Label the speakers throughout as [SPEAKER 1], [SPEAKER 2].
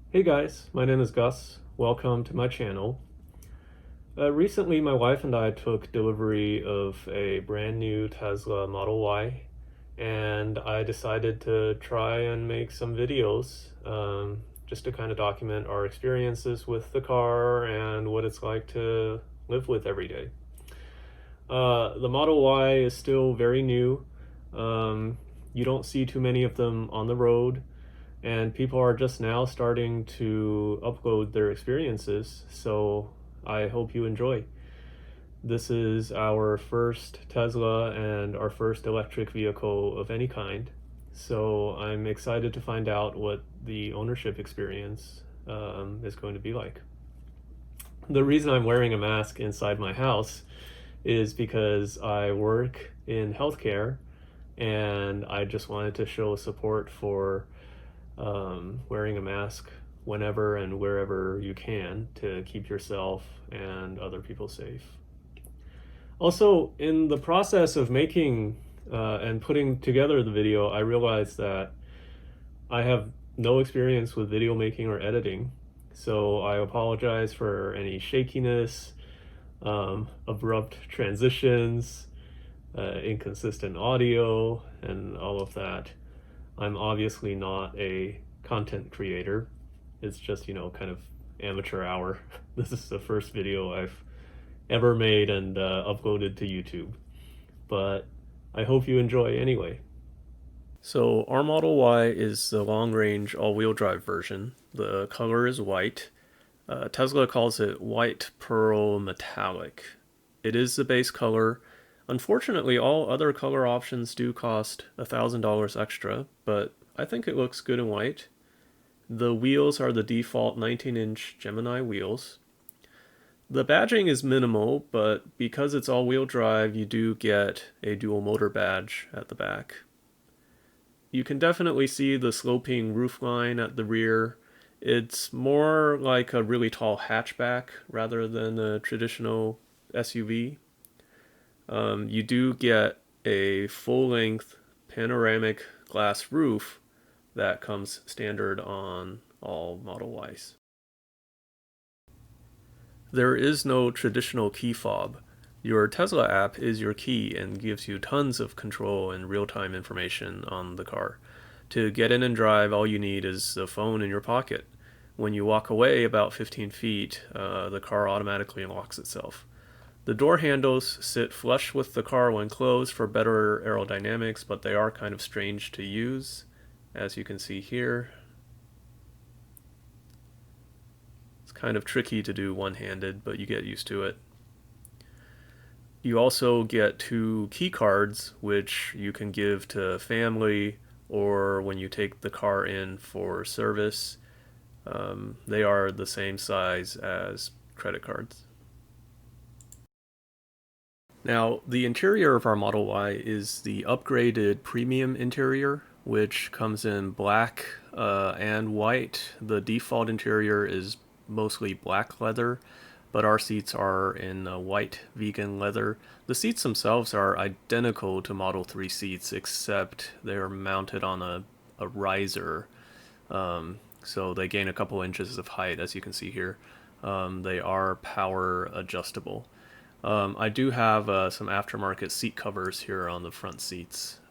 [SPEAKER 1] Hey guys, my name is Gus. Welcome to my channel. Recently, my wife and I took delivery of a brand new Tesla Model Y, and I decided to try and make some videos just to kind of document our experiences with the car and what it's like to live with every day. The Model Y is still very new. You don't see too many of them on the road, and people are just now starting to upload their experiences, so I hope you enjoy. This is our first Tesla and our first electric vehicle of any kind, so I'm excited to find out what the ownership experience is going to be like. The reason I'm wearing a mask inside my house is because I work in healthcare, and I just wanted to show support for wearing a mask whenever and wherever you can to keep yourself and other people safe. Also, in the process of making and putting together the video, I realized that I have no experience with video making or editing, so I apologize for any shakiness, abrupt transitions, inconsistent audio, and all of that. I'm obviously not a content creator. It's just, kind of amateur hour. This is the first video I've ever made and uploaded to YouTube. But I hope you enjoy anyway. So our Model Y is the long-range all-wheel drive version. The color is white. Tesla calls it white pearl metallic. It is the base color. Unfortunately, all other color options do cost $1,000 extra, but I think it looks good in white. The wheels are the default 19-inch Gemini wheels. The badging is minimal, but because it's all-wheel drive, you do get a dual motor badge at the back. You can definitely see the sloping roofline at the rear. It's more like a really tall hatchback rather than a traditional SUV. You do get a full-length panoramic glass roof that comes standard on all Model Ys. There is no traditional key fob. Your Tesla app is your key and gives you tons of control and real-time information on the car. To get in and drive, all you need is the phone in your pocket. When you walk away about 15 feet, the car automatically locks itself. The door handles sit flush with the car when closed for better aerodynamics, but they are kind of strange to use, as you can see here. It's kind of tricky to do one-handed, but you get used to it. You also get 2 key cards, which you can give to family or when you take the car in for service. They are the same size as credit cards. Now, the interior of our Model Y is the upgraded premium interior, which comes in black and white. The default interior is mostly black leather, but our seats are in white vegan leather. The seats themselves are identical to Model 3 seats, except they're mounted on a riser, so they gain a couple inches of height, as you can see here. They are power adjustable. I do have some aftermarket seat covers here on the front seats,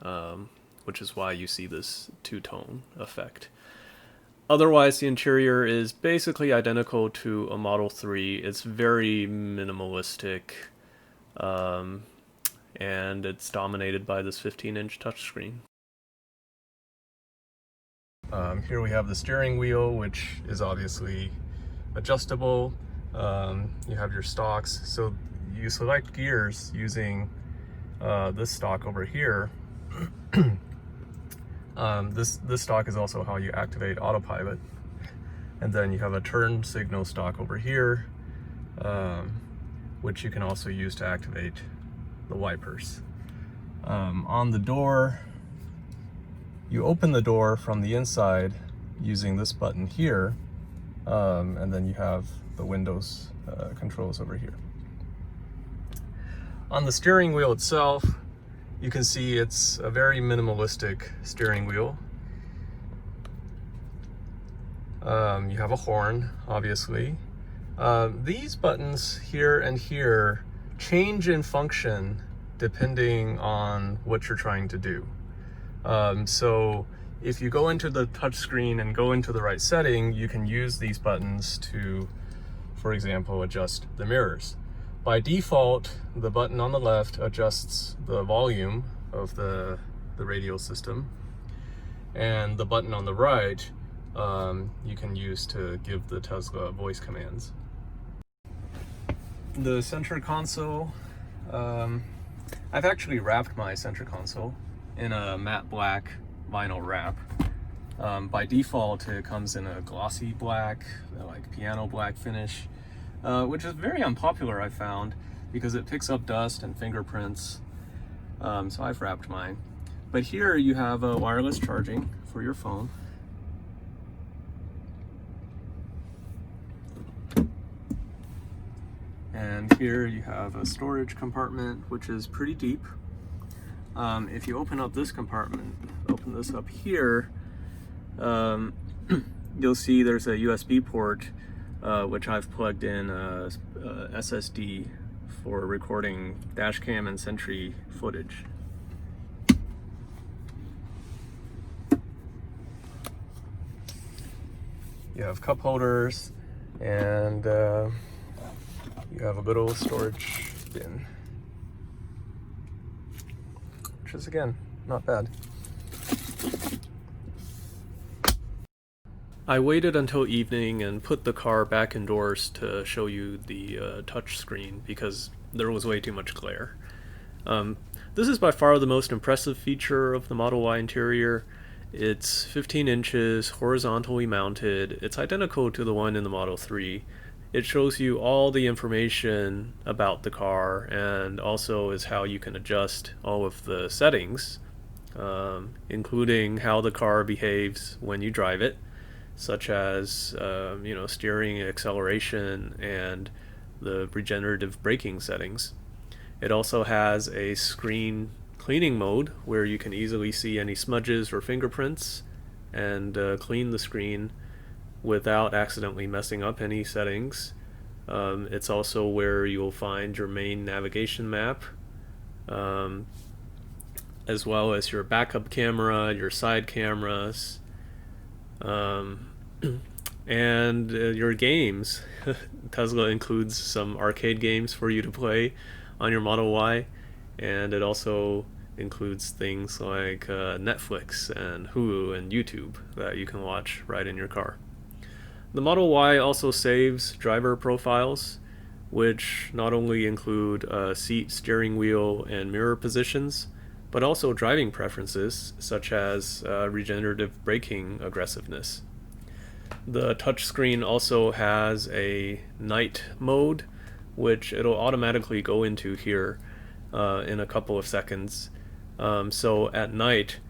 [SPEAKER 1] which is why you see this two-tone effect. Otherwise, the interior is basically identical to a Model 3. It's very minimalistic, and it's dominated by this 15-inch touchscreen. Here we have the steering wheel, which is obviously adjustable. You have your stocks, so you select gears using this stock over here. This stock is also how you activate autopilot. And then you have a turn signal stock over here, which you can also use to activate the wipers. On the door, you open the door from the inside using this button here, and then you have the windows controls over here. On the steering wheel itself, you can see it's a very minimalistic steering wheel. You have a horn, obviously. These buttons here and here change in function depending on what you're trying to do. So if you go into the touchscreen and go into the right setting, you can use these buttons to, for example, adjust the mirrors. By default, the button on the left adjusts the volume of the radio system, and the button on the right you can use to give the Tesla voice commands. The center console, I've actually wrapped my center console in a matte black vinyl wrap. By default, it comes in a glossy black, like piano black finish, which is very unpopular, I found, because it picks up dust and fingerprints. So I've wrapped mine. But here you have a wireless charging for your phone. And here you have a storage compartment, which is pretty deep. If you open up this compartment, open this up here, you'll see there's a USB port, which I've plugged in a SSD for recording dash cam and Sentry footage. You have cup holders, and you have a little storage bin, which is, again, not bad. I waited until evening and put the car back indoors to show you the touch screen because there was way too much glare. This is by far the most impressive feature of the Model Y interior. It's 15 inches, horizontally mounted. It's identical to the one in the Model 3. It shows you all the information about the car, and also is how you can adjust all of the settings, including how the car behaves when you drive it, such as steering, acceleration, and the regenerative braking settings. It also has a screen cleaning mode where you can easily see any smudges or fingerprints and clean the screen without accidentally messing up any settings. It's also where you'll find your main navigation map, as well as your backup camera, your side cameras, and your games. Tesla includes some arcade games for you to play on your Model Y, and it also includes things like Netflix and Hulu and YouTube that you can watch right in your car. The Model Y also saves driver profiles, which not only include seat, steering wheel, and mirror positions, but also driving preferences such as regenerative braking aggressiveness. The touchscreen also has a night mode, which it'll automatically go into here in a couple of seconds. So at night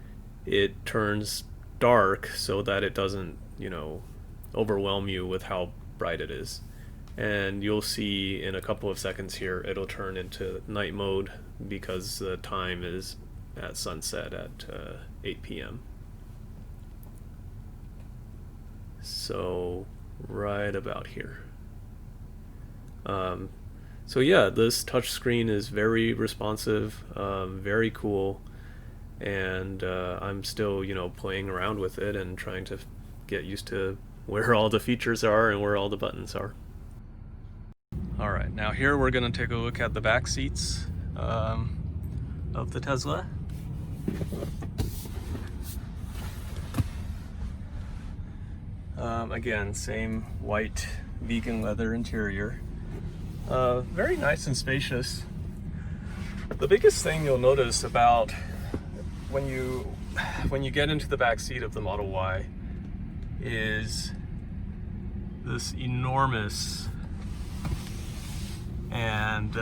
[SPEAKER 1] it turns dark so that it doesn't, overwhelm you with how bright it is. And you'll see in a couple of seconds here it'll turn into night mode because the time is at sunset at 8 p.m. So right about here. So yeah, this touchscreen is very responsive, very cool, and I'm still, playing around with it and trying to get used to where all the features are and where all the buttons are. Alright, now here we're going to take a look at the back seats of the Tesla. Again, same white vegan leather interior. Very nice and spacious. The biggest thing you'll notice about when you get into the back seat of the Model Y is this enormous and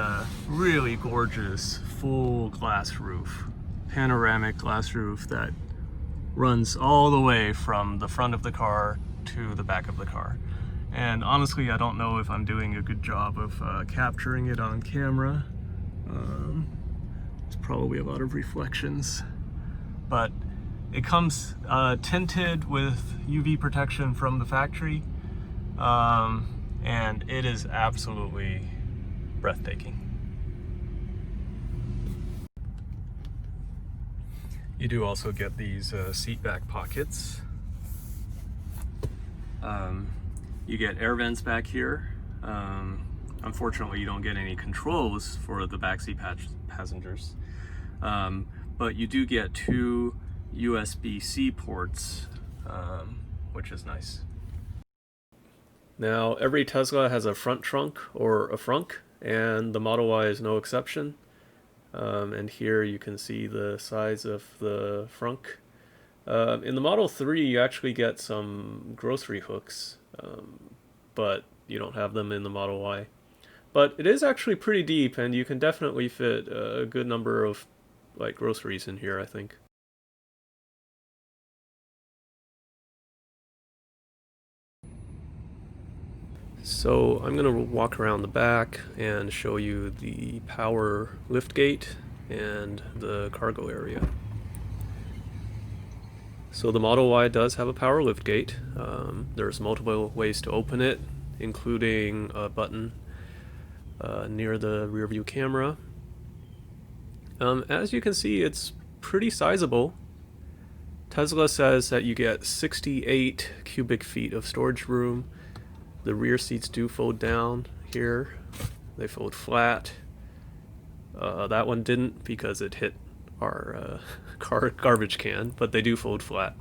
[SPEAKER 1] really gorgeous full glass roof, panoramic glass roof that runs all the way from the front of the car to the back of the car. And honestly, I don't know if I'm doing a good job of capturing it on camera. There's probably a lot of reflections, but It comes tinted with UV protection from the factory, and it is absolutely breathtaking. You do also get these seat back pockets. You get air vents back here. Unfortunately, you don't get any controls for the backseat passengers, but you do get 2 USB-C ports, which is nice. Now, every Tesla has a front trunk or a frunk, and the Model Y is no exception. And here you can see the size of the frunk. In the Model 3, you actually get some grocery hooks, but you don't have them in the Model Y. But it is actually pretty deep, and you can definitely fit a good number of groceries in here, I think. So I'm going to walk around the back and show you the power liftgate and the cargo area. So the Model Y does have a power liftgate. There's multiple ways to open it, including a button near the rear view camera. As you can see, it's pretty sizable. Tesla says that you get 68 cubic feet of storage room. The rear seats do fold down here. They fold flat. That one didn't because it hit our garbage can, but they do fold flat.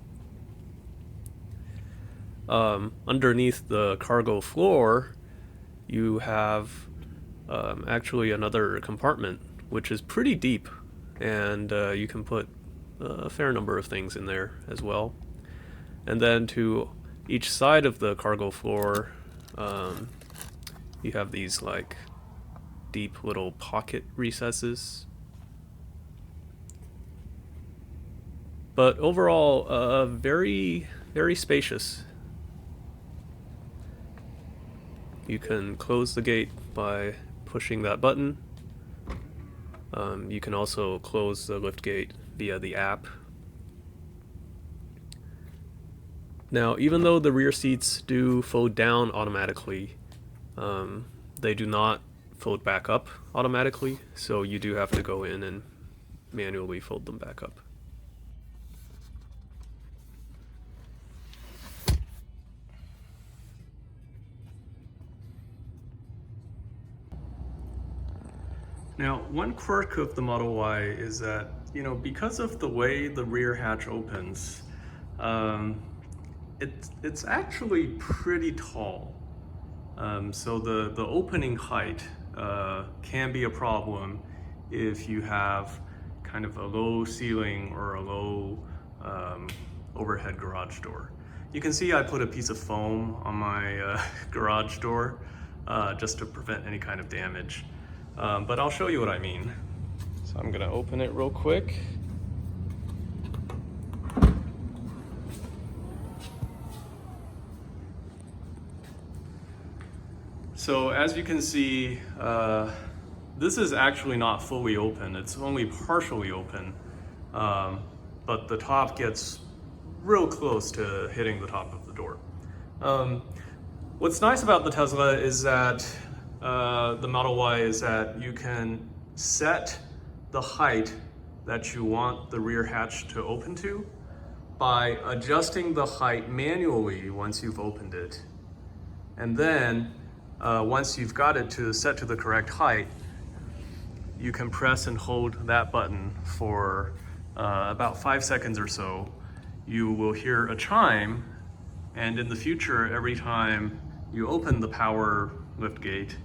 [SPEAKER 1] Underneath the cargo floor, you have actually another compartment, which is pretty deep, and you can put a fair number of things in there as well. And then to each side of the cargo floor, you have these deep little pocket recesses. But overall, very, very spacious. You can close the gate by pushing that button. You can also close the liftgate via the app. Now, even though the rear seats do fold down automatically, they do not fold back up automatically, so you do have to go in and manually fold them back up. Now, one quirk of the Model Y is that, because of the way the rear hatch opens, it's actually pretty tall. So the opening height can be a problem if you have kind of a low ceiling or a low overhead garage door. You can see I put a piece of foam on my garage door just to prevent any kind of damage. But I'll show you what I mean. So I'm gonna open it real quick. So as you can see, this is actually not fully open. It's only partially open, but the top gets real close to hitting the top of the door. What's nice about the Tesla is that the Model Y is that you can set the height that you want the rear hatch to open to by adjusting the height manually once you've opened it. And then once you've got it set to the correct height, you can press and hold that button for about 5 seconds or so. You will hear a chime, and in the future, every time you open the power liftgate,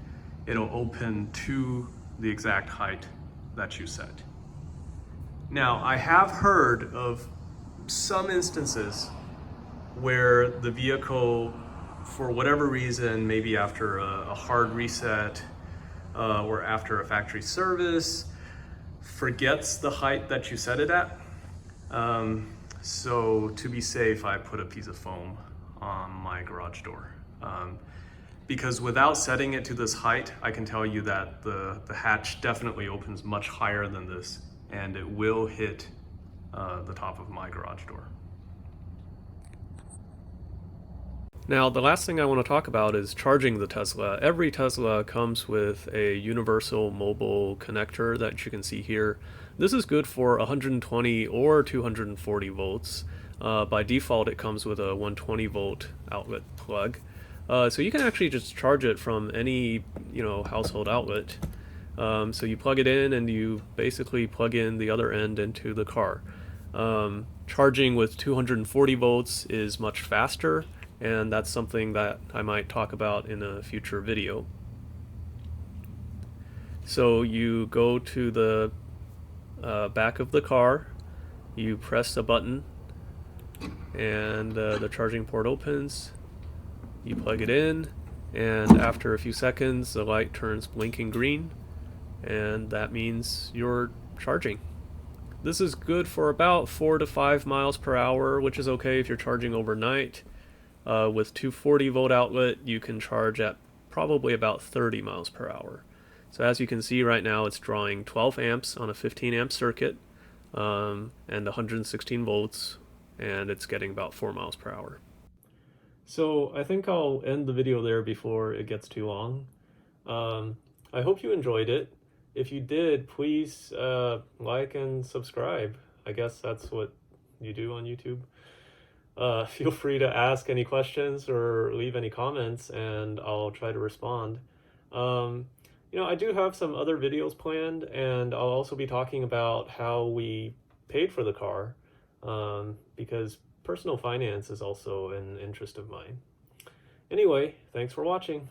[SPEAKER 1] it'll open to the exact height that you set. Now, I have heard of some instances where the vehicle, for whatever reason, maybe after a hard reset or after a factory service, forgets the height that you set it at. So to be safe, I put a piece of foam on my garage door. Because without setting it to this height, I can tell you that the hatch definitely opens much higher than this, and it will hit the top of my garage door. Now, the last thing I want to talk about is charging the Tesla. Every Tesla comes with a universal mobile connector that you can see here. This is good for 120 or 240 volts. By default, it comes with a 120 volt outlet plug. So you can actually just charge it from any, household outlet. So you plug it in and you basically plug in the other end into the car. Charging with 240 volts is much faster, and that's something that I might talk about in a future video. So you go to the back of the car, you press a button, and the charging port opens. You plug it in, and after a few seconds the light turns blinking green, and that means you're charging. This is good for about 4 to 5 miles per hour, which is okay if you're charging overnight. With 240 volt outlet, you can charge at probably about 30 miles per hour. So as you can see right now, it's drawing 12 amps on a 15 amp circuit, and 116 volts, and it's getting about 4 miles per hour. So I think I'll end the video there before it gets too long. I hope you enjoyed it. If you did, please like and subscribe. I guess that's what you do on YouTube. Feel free to ask any questions or leave any comments, and I'll try to respond. I do have some other videos planned, and I'll also be talking about how we paid for the car, because personal finance is also an interest of mine. Anyway, thanks for watching.